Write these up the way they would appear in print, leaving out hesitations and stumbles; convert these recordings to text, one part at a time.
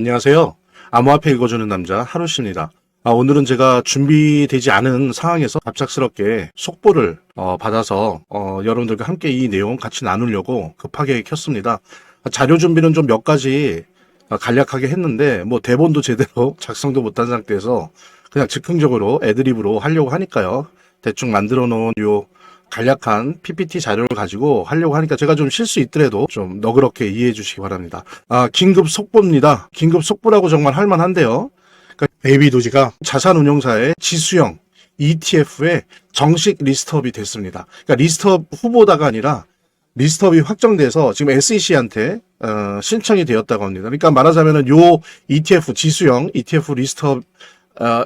안녕하세요. 암호화폐 읽어주는 남자 하루씨입니다. 오늘은 제가 준비되지 않은 상황에서 갑작스럽게 속보를 받아서 여러분들과 함께 이 내용 같이 나누려고 급하게 켰습니다. 자료 준비는 좀 몇 가지 간략하게 했는데 뭐 대본도 제대로 작성도 못한 상태에서 그냥 즉흥적으로 애드립으로 하려고 하니까요. 대충 만들어 놓은 요 간략한 PPT 자료를 가지고 하려고 하니까 제가 좀 실수 있더라도 좀 너그럽게 이해해 주시기 바랍니다. 긴급 속보입니다. 긴급 속보라고 정말 할 만한데요. 그러니까 베이비도지가 자산운용사의 지수형 ETF에 정식 리스트업이 됐습니다. 그러니까 리스트업 후보다가 아니라 리스트업이 확정돼서 지금 SEC한테 신청이 되었다고 합니다. 그러니까 말하자면은 요 ETF 지수형 ETF 리스트업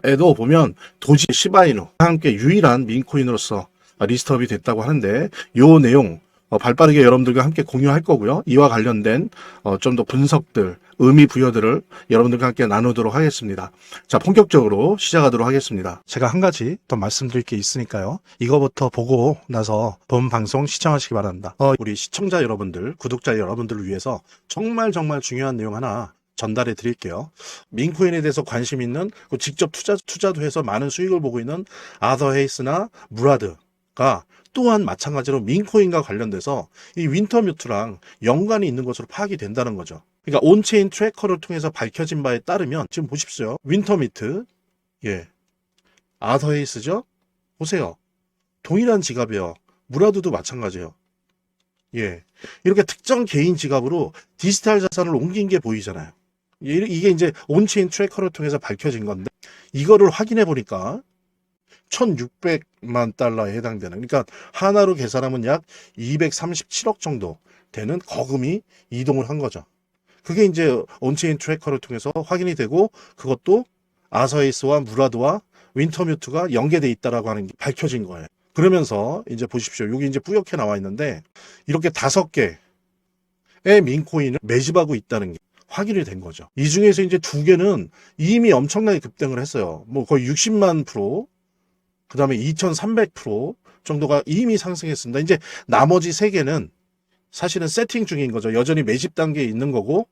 에도 보면 도지 시바이누와 함께 유일한 민코인으로서 리스트업이 됐다고 하는데 요 내용 발빠르게 여러분들과 함께 공유할 거고요. 이와 관련된 좀 더 분석들, 의미 부여들을 여러분들과 함께 나누도록 하겠습니다. 자, 본격적으로 시작하도록 하겠습니다. 제가 한 가지 더 말씀드릴 게 있으니까요. 이거부터 보고 나서 본 방송 시청하시기 바랍니다. 우리 시청자 여러분들, 구독자 여러분들을 위해서 정말 중요한 내용 하나 전달해 드릴게요. 민코인에 대해서 관심 있는, 직접 투자도 해서 많은 수익을 보고 있는 아더 헤이스나 무라드가 또한 마찬가지로 민코인과 관련돼서 이 윈터뮤트랑 연관이 있는 것으로 파악이 된다는 거죠. 그러니까 온체인 트래커를 통해서 밝혀진 바에 따르면 지금 보십시오. 윈터뮤트, 아더 헤이스죠? 보세요. 동일한 지갑이에요. 무라드도 마찬가지예요. 이렇게 특정 개인 지갑으로 디지털 자산을 옮긴 게 보이잖아요. 이게 이제 온체인 트래커를 통해서 밝혀진 건데, 이거를 확인해 보니까 1600만 달러에 해당되는, 그러니까 하나로 계산하면 약 237억 정도 되는 거금이 이동을 한 거죠. 그게 이제 온체인 트래커를 통해서 확인이 되고, 그것도 아서에이스와 무라드와 윈터뮤트가 연계돼 있다라고 하는 게 밝혀진 거예요. 그러면서 이제 보십시오. 여기 이제 뿌옇게 나와 있는데, 이렇게 5개의 민코인을 매집하고 있다는 게 확인이 된 거죠. 이 중에서 이제 2개는 이미 엄청나게 급등을 했어요. 뭐 거의 60만 프로, 그 다음에 2300% 정도가 이미 상승했습니다. 이제 나머지 3개는 사실은 세팅 중인 거죠. 여전히 매집 단계에 있는 거고,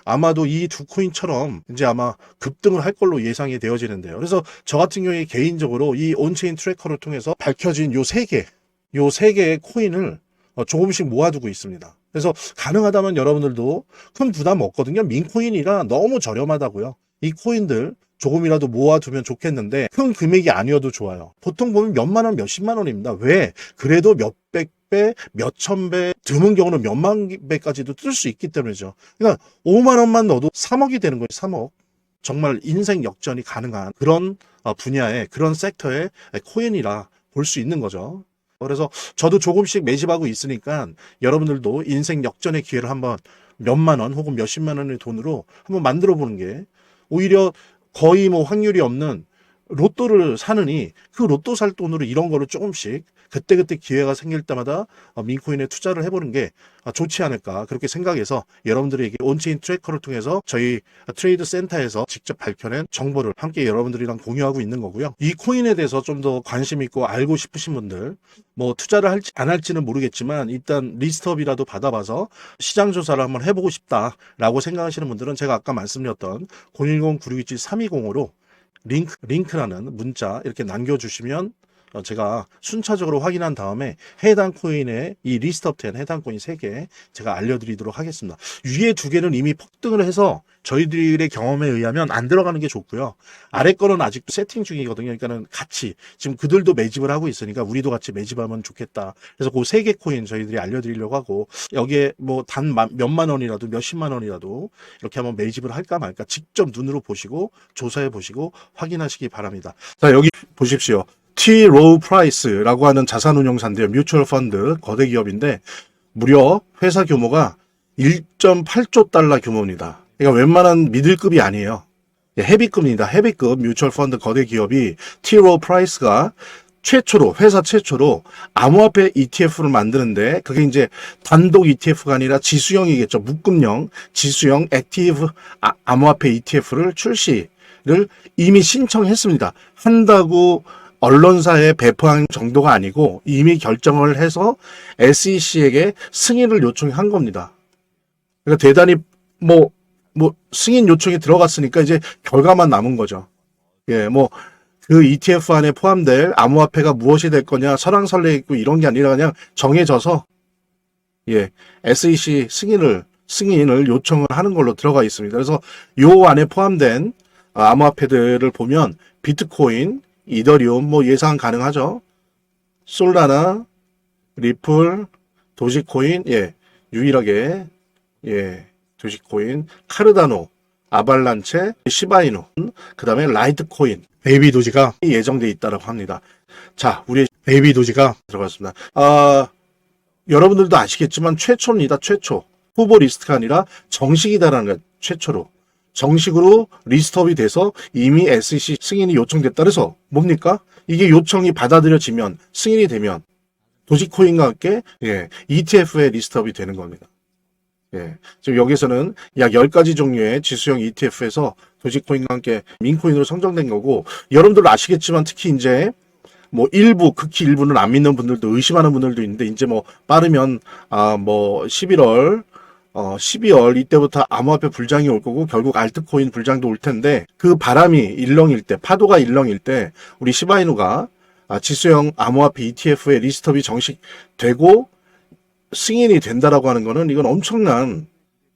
아마도 이 2코인처럼 이제 아마 급등을 할 걸로 예상이 되어지는데요. 그래서 저 같은 경우에 개인적으로 이 온체인 트래커를 통해서 밝혀진 요 3개의 코인을 조금씩 모아두고 있습니다. 그래서 가능하다면 여러분들도 큰 부담 없거든요. 민코인이라 너무 저렴하다고요. 이 코인들 조금이라도 모아두면 좋겠는데 큰 금액이 아니어도 좋아요. 보통 보면 몇만 원, 몇십만 원입니다. 왜? 그래도 몇백 배, 몇천 배, 드문 경우는 몇만 배까지도 뜰 수 있기 때문이죠. 그러니까 5만 원만 넣어도 3억이 되는 거예요. 3억. 정말 인생 역전이 가능한 그런 분야의, 그런 섹터의 코인이라 볼 수 있는 거죠. 그래서 저도 조금씩 매집하고 있으니까 여러분들도 인생 역전의 기회를 한번 몇만 원 혹은 몇십만 원의 돈으로 한번 만들어 보는 게 오히려 거의 뭐 확률이 없는 로또를 사느니 그 로또 살 돈으로 이런 거를 조금씩 그때그때 기회가 생길 때마다 민코인에 투자를 해보는 게 좋지 않을까, 그렇게 생각해서 여러분들에게 온체인 트래커를 통해서 저희 트레이드 센터에서 직접 밝혀낸 정보를 함께 여러분들이랑 공유하고 있는 거고요. 이 코인에 대해서 좀 더 관심 있고 알고 싶으신 분들, 뭐 투자를 할지 안 할지는 모르겠지만 일단 리스트업이라도 받아봐서 시장 조사를 한번 해보고 싶다라고 생각하시는 분들은 제가 아까 말씀드렸던 010-9627-320으로 링크라는 문자 이렇게 남겨주시면 제가 순차적으로 확인한 다음에 해당 코인의 이 리스트업된 해당 코인 3개 제가 알려드리도록 하겠습니다. 위에 2개는 이미 폭등을 해서 저희들의 경험에 의하면 안 들어가는 게 좋고요. 아래 거는 아직도 세팅 중이거든요. 그러니까는 같이 지금 그들도 매집을 하고 있으니까 우리도 같이 매집하면 좋겠다. 그래서 그 3개 코인 저희들이 알려드리려고 하고, 여기에 뭐 단 몇만 원이라도 몇십만 원이라도 이렇게 한번 매집을 할까 말까 직접 눈으로 보시고 조사해 보시고 확인하시기 바랍니다. 자, 여기 보십시오. T. Rowe Price라고 하는 자산운용사인데요. 뮤추얼 펀드 거대 기업인데 무려 회사 규모가 1.8조 달러 규모입니다. 그러니까 웬만한 미들급이 아니에요. 헤비급입니다. 헤비급 뮤추얼 펀드 거대 기업이 T. Rowe Price가 회사 최초로 암호화폐 ETF를 만드는데, 그게 이제 단독 ETF가 아니라 지수형이겠죠. 묶음형 지수형 액티브 암호화폐 ETF를 출시를 이미 신청했습니다. 한다고 언론사에 배포한 정도가 아니고 이미 결정을 해서 SEC에게 승인을 요청한 겁니다. 그러니까 대단히 뭐 승인 요청이 들어갔으니까 이제 결과만 남은 거죠. 예, 뭐 그 ETF 안에 포함될 암호화폐가 무엇이 될 거냐 설왕설래 있고 이런 게 아니라 그냥 정해져서 예, SEC 승인을 요청을 하는 걸로 들어가 있습니다. 그래서 요 안에 포함된 암호화폐들을 보면 비트코인, 이더리움 뭐 예상 가능하죠. 솔라나, 리플, 도지코인, 예, 유일하게 예, 도지코인, 카르다노, 아발란체, 시바이누, 그 다음에 라이트코인, 베이비 도지가 예정돼 있다고 합니다. 자, 우리 베이비 도지가 들어갔습니다. 여러분들도 아시겠지만 최초입니다. 최초. 후보 리스트가 아니라 정식이다라는 거예요. 최초로. 정식으로 리스트업이 돼서 이미 SEC 승인이 요청됐다. 그래서 뭡니까? 이게 요청이 받아들여지면 승인이 되면 도지코인과 함께 ETF에 리스트업이 되는 겁니다. 예, 지금 여기서는 약 10가지 종류의 지수형 ETF에서 도지코인과 함께 민코인으로 선정된 거고, 여러분들 아시겠지만 특히 이제 뭐 극히 일부는 안 믿는 분들도 의심하는 분들도 있는데, 이제 뭐 빠르면 뭐 12월 이때부터 암호화폐 불장이 올 거고 결국 알트코인 불장도 올 텐데, 그 바람이 일렁일 때, 파도가 일렁일 때 우리 시바이누가 지수형 암호화폐 ETF의 리스트업이 정식되고 승인이 된다라고 하는 거는 이건 엄청난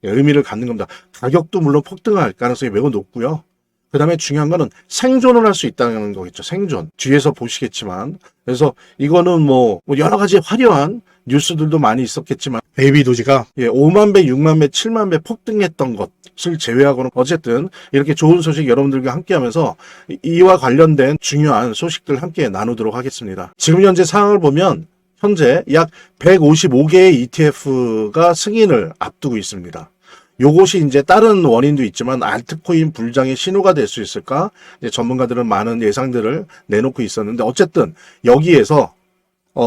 의미를 갖는 겁니다. 가격도 물론 폭등할 가능성이 매우 높고요. 그 다음에 중요한 거는 생존을 할 수 있다는 거겠죠. 생존. 뒤에서 보시겠지만. 그래서 이거는 뭐 여러 가지 화려한 뉴스들도 많이 있었겠지만 베이비 도지가 5만 배, 6만 배, 7만 배 폭등했던 것을 제외하고는 어쨌든 이렇게 좋은 소식 여러분들과 함께 하면서 이와 관련된 중요한 소식들 함께 나누도록 하겠습니다. 지금 현재 상황을 보면 현재 약 155개의 ETF가 승인을 앞두고 있습니다. 요것이 이제 다른 원인도 있지만 알트코인 불장의 신호가 될 수 있을까? 이제 전문가들은 많은 예상들을 내놓고 있었는데, 어쨌든 여기에서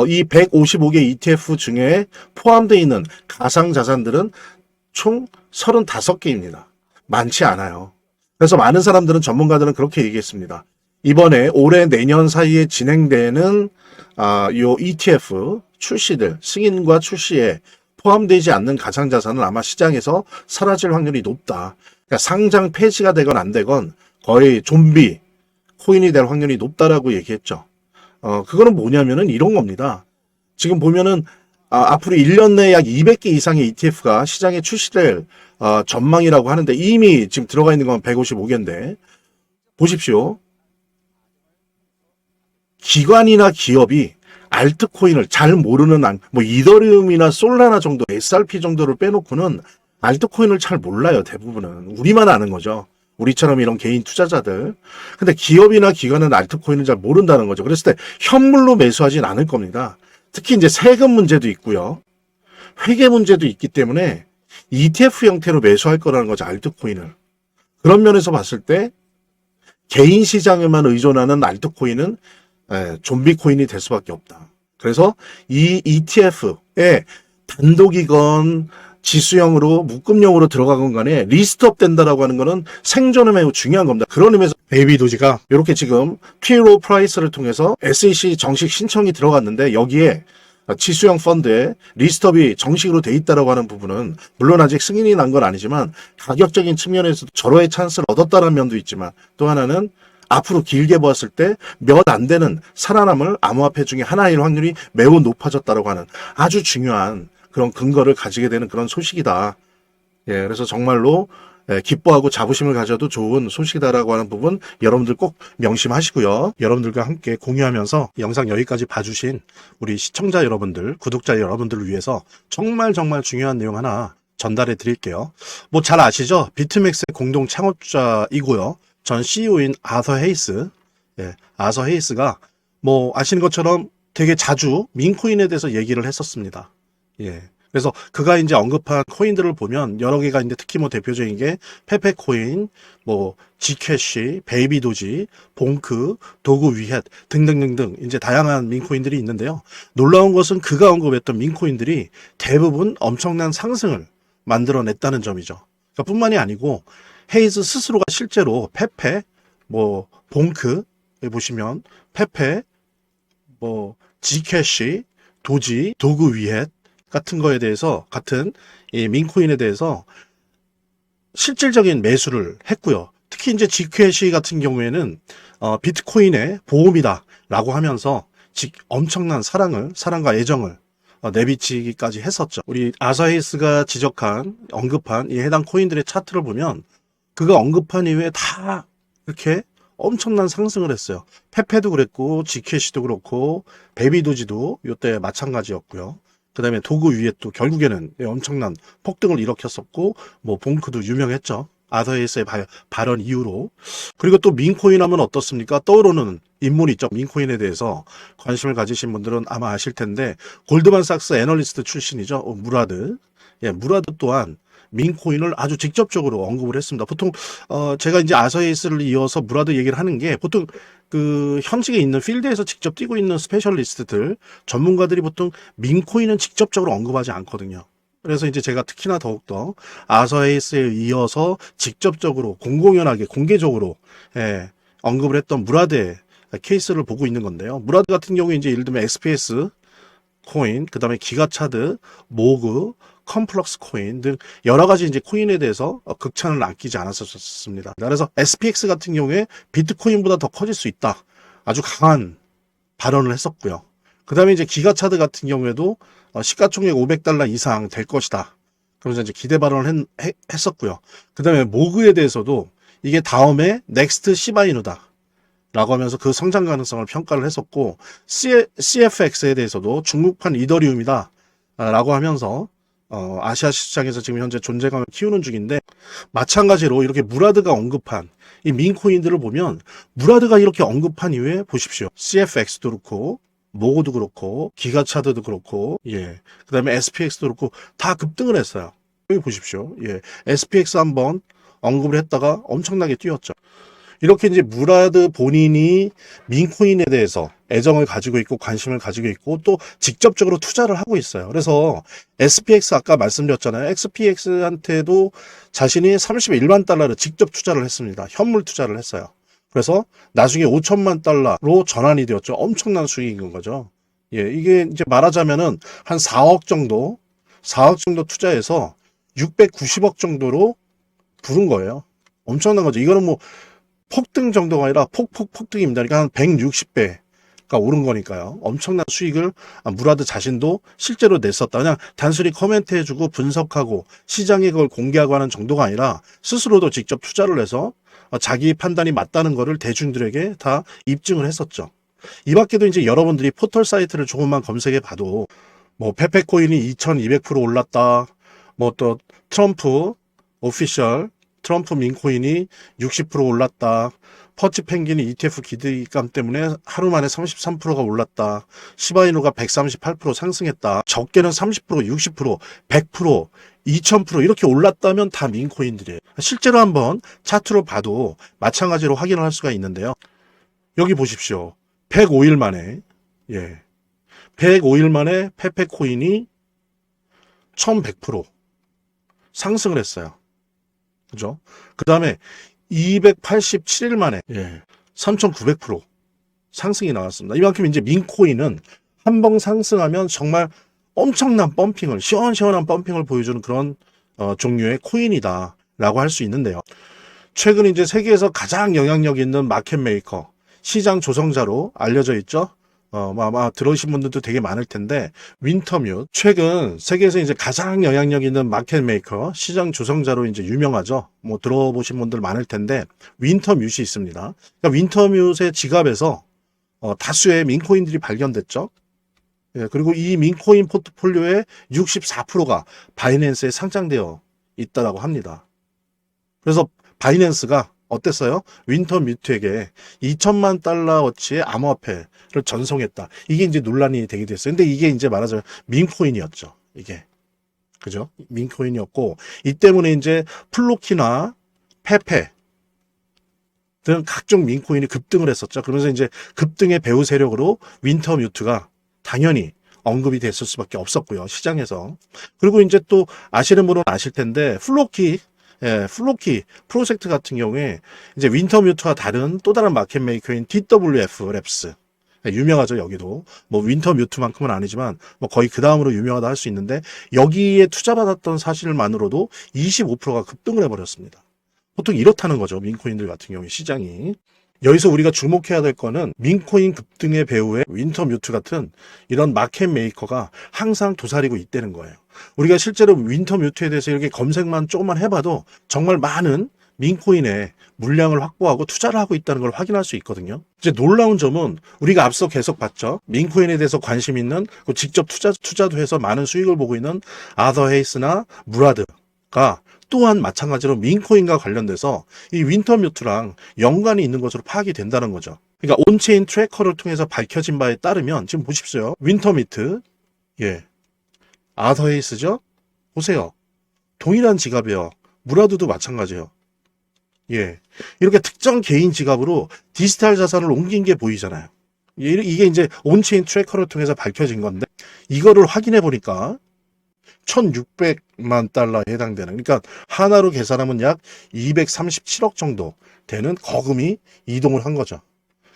이 155개 ETF 중에 포함되어 있는 가상 자산들은 총 35개입니다. 많지 않아요. 그래서 많은 사람들은, 전문가들은 그렇게 얘기했습니다. 이번에 올해 내년 사이에 진행되는 요 ETF 출시들, 승인과 출시에 포함되지 않는 가상자산은 아마 시장에서 사라질 확률이 높다. 그러니까 상장 폐지가 되건 안 되건 거의 좀비 코인이 될 확률이 높다라고 얘기했죠. 그거는 뭐냐면은 이런 겁니다. 지금 보면은 앞으로 1년 내에 약 200개 이상의 ETF가 시장에 출시될 전망이라고 하는데, 이미 지금 들어가 있는 건 155개인데 보십시오. 기관이나 기업이 알트코인을 잘 모르는, 뭐 이더리움이나 솔라나 정도, SRP 정도를 빼놓고는 알트코인을 잘 몰라요. 대부분은 우리만 아는 거죠. 우리처럼 이런 개인 투자자들. 근데 기업이나 기관은 알트코인을 잘 모른다는 거죠. 그랬을 때 현물로 매수하진 않을 겁니다. 특히 이제 세금 문제도 있고요, 회계 문제도 있기 때문에 ETF 형태로 매수할 거라는 거죠. 알트코인을. 그런 면에서 봤을 때 개인 시장에만 의존하는 알트코인은 좀비 코인이 될 수밖에 없다. 그래서 이 ETF에 단독이건 지수형으로 묶음형으로 들어가건 간에 리스트업 된다라고 하는 거는 생존에 매우 중요한 겁니다. 그런 의미에서 베이비 도지가 이렇게 지금 T.Rowe Price를 통해서 SEC 정식 신청이 들어갔는데, 여기에 지수형 펀드에 리스트업이 정식으로 돼 있다라고 하는 부분은 물론 아직 승인이 난 건 아니지만 가격적인 측면에서 절호의 찬스를 얻었다는 면도 있지만, 또 하나는 앞으로 길게 보았을 때 몇 안 되는 살아남을 암호화폐 중에 하나일 확률이 매우 높아졌다라고 하는 아주 중요한 그런 근거를 가지게 되는 그런 소식이다. 예, 그래서 정말로 기뻐하고 자부심을 가져도 좋은 소식이다라고 하는 부분 여러분들 꼭 명심하시고요. 여러분들과 함께 공유하면서 영상 여기까지 봐주신 우리 시청자 여러분들, 구독자 여러분들을 위해서 정말 중요한 내용 하나 전달해 드릴게요. 뭐 잘 아시죠? 비트맥스의 공동 창업자이고요. 전 CEO인 아서 헤이스. 아서 헤이스가 뭐 아시는 것처럼 되게 자주 민코인에 대해서 얘기를 했었습니다. 그래서 그가 이제 언급한 코인들을 보면 여러 개가 있는데, 특히 뭐 대표적인 게 페페코인, 뭐 지캐시, 베이비 도지, 봉크, 도구 위헷 등등등등 이제 다양한 민코인들이 있는데요. 놀라운 것은 그가 언급했던 민코인들이 대부분 엄청난 상승을 만들어냈다는 점이죠. 그러니까 뿐만이 아니고 헤이즈 스스로가 실제로 페페, 뭐 봉크 보시면 페페, 뭐 지캐시, 도지, 도구 위헷 같은 거에 대해서, 같은 이 민코인에 대해서 실질적인 매수를 했고요. 특히 이제 Gcash 같은 경우에는 비트코인의 보험이다라고 하면서 엄청난 사랑과 애정을 내비치기까지 했었죠. 우리 아사히스가 언급한 이 해당 코인들의 차트를 보면 그가 언급한 이후에 다 이렇게 엄청난 상승을 했어요. 페페도 그랬고 Gcash도 그렇고 베비도지도 이때 마찬가지였고요. 그 다음에 도구 위에 또 결국에는 엄청난 폭등을 일으켰었고 뭐 봉크도 유명했죠. 아사히스의 발언 이후로. 그리고 또 민코인 하면 어떻습니까? 떠오르는 인물이 있죠. 민코인에 대해서 관심을 가지신 분들은 아마 아실 텐데 골드만삭스 애널리스트 출신이죠. 무라드. 예, 무라드 또한 민코인을 아주 직접적으로 언급을 했습니다. 보통 제가 이제 아사히스를 이어서 무라드 얘기를 하는 게 보통 그 현직에 있는 필드에서 직접 뛰고 있는 스페셜리스트들 전문가들이 보통 민코인은 직접적으로 언급하지 않거든요. 그래서 이제 제가 특히나 더욱더 아사히스에 이어서 직접적으로 공공연하게 공개적으로 언급을 했던 무라드의 케이스를 보고 있는 건데요. 무라드 같은 경우에 이제 예를 들면 XPS 코인, 그 다음에 기가차드, 모그, 컴플럭스 코인 등 여러 가지 이제 코인에 대해서 극찬을 아끼지 않았었습니다. 그래서 SPX 같은 경우에 비트코인보다 더 커질 수 있다. 아주 강한 발언을 했었고요. 그 다음에 이제 기가차드 같은 경우에도 시가총액 $500 이상 될 것이다. 그러면서 이제 기대 발언을 했었고요. 그 다음에 모그에 대해서도 이게 다음에 넥스트 시바이누다. 라고 하면서 그 성장 가능성을 평가를 했었고 CFX에 대해서도 중국판 이더리움이다 라고 하면서 아시아 시장에서 지금 현재 존재감을 키우는 중인데 마찬가지로 이렇게 무라드가 언급한 이 민코인들을 보면 무라드가 이렇게 언급한 이후에 보십시오. CFX도 그렇고 모고도 그렇고 기가차드도 그렇고 그 다음에 SPX도 그렇고 다 급등을 했어요. 여기 보십시오. SPX 한번 언급을 했다가 엄청나게 뛰었죠. 이렇게 이제 무라드 본인이 민코인에 대해서 애정을 가지고 있고 관심을 가지고 있고 또 직접적으로 투자를 하고 있어요. 그래서 SPX 아까 말씀드렸잖아요. XPX한테도 자신이 $31만 직접 투자를 했습니다. 현물 투자를 했어요. 그래서 나중에 $5천만 전환이 되었죠. 엄청난 수익인 거죠. 이게 이제 말하자면은 한 4억 정도 투자해서 690억 정도로 부른 거예요. 엄청난 거죠. 이거는 뭐 폭등 정도가 아니라 폭등입니다. 그러니까 한 160배가 오른 거니까요. 엄청난 수익을 무라드 자신도 실제로 냈었다. 그냥 단순히 코멘트해주고 분석하고 시장에 그걸 공개하고 하는 정도가 아니라 스스로도 직접 투자를 해서 자기 판단이 맞다는 거를 대중들에게 다 입증을 했었죠. 이 밖에도 이제 여러분들이 포털 사이트를 조금만 검색해 봐도 뭐 페페코인이 2200% 올랐다. 뭐 또 트럼프 오피셜 트럼프 민코인이 60% 올랐다. 퍼치 펭귄이 ETF 기대감 때문에 하루 만에 33%가 올랐다. 시바이누가 138% 상승했다. 적게는 30%, 60%, 100%, 2000% 이렇게 올랐다면 다 민코인들이에요. 실제로 한번 차트로 봐도 마찬가지로 확인을 할 수가 있는데요. 여기 보십시오. 105일 만에 105일 만에 페페코인이 1100% 상승을 했어요. 그죠? 그 다음에 287일 만에 3900% 상승이 나왔습니다. 이만큼 이제 민코인은 한 번 상승하면 정말 엄청난 펌핑을, 시원시원한 펌핑을 보여주는 그런 종류의 코인이다 라고 할 수 있는데요. 최근 이제 세계에서 가장 영향력 있는 마켓 메이커, 시장 조성자로 알려져 있죠. 아마 들어오신 분들도 되게 많을 텐데 윈터뮤트 최근 세계에서 이제 가장 영향력 있는 마켓 메이커 시장 조성자로 이제 유명하죠. 뭐 들어보신 분들 많을 텐데 윈터뮤트이 있습니다. 그러니까 윈터뮤트의 지갑에서 다수의 민코인들이 발견됐죠. 그리고 이 민코인 포트폴리오의 64%가 바이낸스에 상장되어 있다라고 합니다. 그래서 바이낸스가 어땠어요? 윈터뮤트에게 $2000만 암호화폐를 전송했다. 이게 이제 논란이 되게 됐어요. 근데 이게 이제 말하자면 민코인이었죠. 이게. 그죠? 민코인이었고, 이 때문에 이제 플로키나 페페 등 각종 민코인이 급등을 했었죠. 그러면서 이제 급등의 배후 세력으로 윈터뮤트가 당연히 언급이 됐을 수밖에 없었고요. 시장에서. 그리고 이제 또 아시는 분은 아실 텐데, 플로키 프로젝트 같은 경우에 이제 윈터뮤트와 다른 또 다른 마켓 메이커인 DWF 랩스 유명하죠, 여기도. 뭐 윈터 뮤트만큼은 아니지만 뭐 거의 그 다음으로 유명하다 할 수 있는데 여기에 투자받았던 사실만으로도 25%가 급등을 해버렸습니다. 보통 이렇다는 거죠, 민코인들 같은 경우에 시장이. 여기서 우리가 주목해야 될 거는 민코인 급등의 배후에 윈터 뮤트 같은 이런 마켓 메이커가 항상 도사리고 있다는 거예요. 우리가 실제로 윈터 뮤트에 대해서 이렇게 검색만 조금만 해봐도 정말 많은 민코인의 물량을 확보하고 투자를 하고 있다는 걸 확인할 수 있거든요. 이제 놀라운 점은 우리가 앞서 계속 봤죠. 민코인에 대해서 관심 있는, 직접 투자도 해서 많은 수익을 보고 있는 아더 헤이스나 무라드가 또한 마찬가지로 민코인과 관련돼서 이 윈터뮤트랑 연관이 있는 것으로 파악이 된다는 거죠. 그러니까 온체인 트래커를 통해서 밝혀진 바에 따르면 지금 보십시오. 윈터뮤트, 아더 헤이스죠? 보세요. 동일한 지갑이에요. 무라드도 마찬가지예요. 이렇게 특정 개인 지갑으로 디지털 자산을 옮긴 게 보이잖아요. 이게 이제 온체인 트래커를 통해서 밝혀진 건데 이거를 확인해 보니까 1,600만 달러에 해당되는, 그러니까 하나로 계산하면 약 237억 정도 되는 거금이 이동을 한 거죠.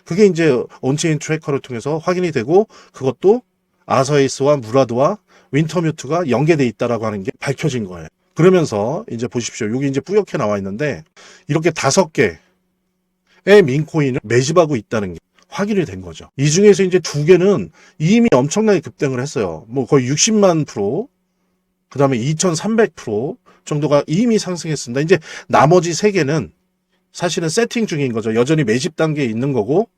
그게 이제 온체인 트래커를 통해서 확인이 되고 그것도 아서에이스와 무라드와 윈터뮤트가 연계돼 있다라고 하는 게 밝혀진 거예요. 그러면서 이제 보십시오. 여기 이제 뿌옇게 나와 있는데 이렇게 5개의 민코인을 매집하고 있다는 게 확인이 된 거죠. 이 중에서 이제 2개는 이미 엄청나게 급등을 했어요. 뭐 거의 60만 프로, 그 다음에 2300% 정도가 이미 상승했습니다. 이제 나머지 3개는 사실은 세팅 중인 거죠. 여전히 매집 단계에 있는 거고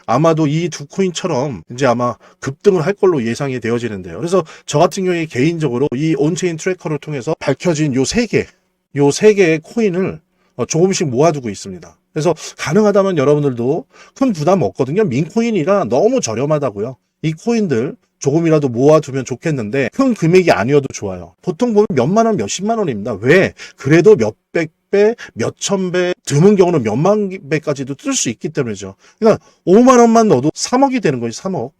아마도 이 2코인처럼 이제 아마 급등을 할 걸로 예상이 되어지는데요. 그래서 저 같은 경우에 개인적으로 이 온체인 트래커를 통해서 밝혀진 요 3개의 코인을 조금씩 모아두고 있습니다. 그래서 가능하다면 여러분들도 큰 부담 없거든요. 민코인이라 너무 저렴하다고요. 이 코인들 조금이라도 모아두면 좋겠는데 큰 금액이 아니어도 좋아요. 보통 보면 몇만 원, 몇십만 원입니다. 왜? 그래도 몇백 배, 몇천 배, 드문 경우는 몇만 배까지도 뜰 수 있기 때문이죠. 그러니까 5만 원만 넣어도 3억이 되는 거예요. 3억.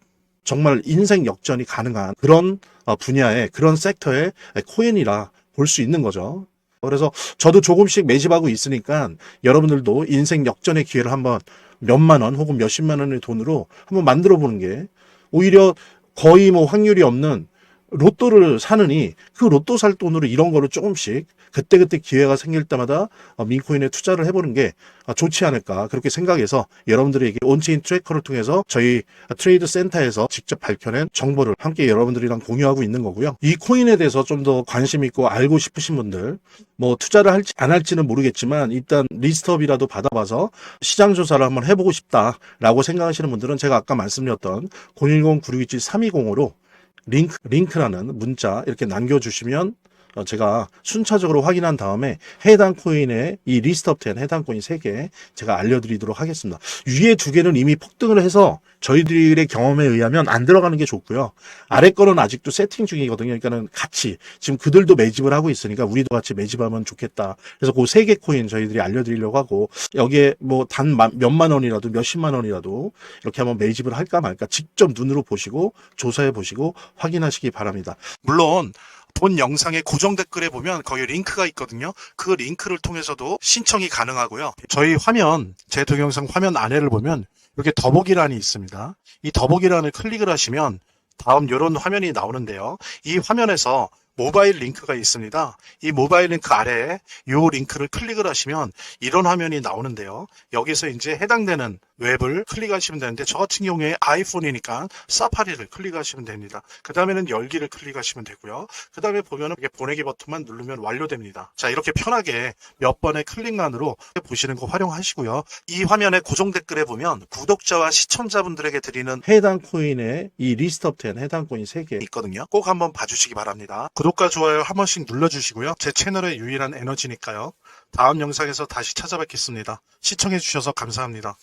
정말 인생 역전이 가능한 그런 분야의, 그런 섹터의 코인이라 볼 수 있는 거죠. 그래서 저도 조금씩 매집하고 있으니까 여러분들도 인생 역전의 기회를 한번 몇만 원 혹은 몇십만 원의 돈으로 한번 만들어 보는 게 오히려 거의 뭐 확률이 없는 로또를 사느니 그 로또 살 돈으로 이런 거를 조금씩 그때그때 기회가 생길 때마다 민코인에 투자를 해보는 게 좋지 않을까 그렇게 생각해서 여러분들에게 온체인 트래커를 통해서 저희 트레이드 센터에서 직접 밝혀낸 정보를 함께 여러분들이랑 공유하고 있는 거고요. 이 코인에 대해서 좀 더 관심 있고 알고 싶으신 분들 뭐 투자를 할지 안 할지는 모르겠지만 일단 리스트업이라도 받아봐서 시장 조사를 한번 해보고 싶다라고 생각하시는 분들은 제가 아까 말씀드렸던 010-9627-320으로 링크라는 문자 이렇게 남겨주시면 제가 순차적으로 확인한 다음에 해당 코인의 이 리스트업 된 해당 코인 3개 제가 알려드리도록 하겠습니다. 위에 2개는 이미 폭등을 해서 저희들의 경험에 의하면 안 들어가는 게 좋고요. 아래 거는 아직도 세팅 중이거든요. 그러니까는 같이 지금 그들도 매집을 하고 있으니까 우리도 같이 매집하면 좋겠다. 그래서 그 3개 코인 저희들이 알려드리려고 하고 여기에 뭐 단 몇만 원이라도 몇십만 원이라도 이렇게 한번 매집을 할까 말까 직접 눈으로 보시고 조사해 보시고 확인하시기 바랍니다. 물론 본 영상의 고정 댓글에 보면 거기 링크가 있거든요. 그 링크를 통해서도 신청이 가능하고요. 저희 화면, 제 동영상 화면 아래를 보면 이렇게 더보기란이 있습니다. 이 더보기란을 클릭을 하시면 다음 이런 화면이 나오는데요. 이 화면에서 모바일 링크가 있습니다. 이 모바일 링크 아래에 이 링크를 클릭을 하시면 이런 화면이 나오는데요. 여기서 이제 해당되는 웹을 클릭하시면 되는데 저 같은 경우에 아이폰이니까 사파리를 클릭하시면 됩니다. 그 다음에는 열기를 클릭하시면 되고요. 그 다음에 보면은 이렇게 보내기 버튼만 누르면 완료됩니다. 자, 이렇게 편하게 몇 번의 클릭만으로 보시는 거 활용하시고요. 이 화면의 고정 댓글에 보면 구독자와 시청자분들에게 드리는 해당 코인의 이 리스트업 된 해당 코인 3개 있거든요. 꼭 한번 봐주시기 바랍니다. 구독과 좋아요 한 번씩 눌러주시고요. 제 채널의 유일한 에너지니까요. 다음 영상에서 다시 찾아뵙겠습니다. 시청해주셔서 감사합니다.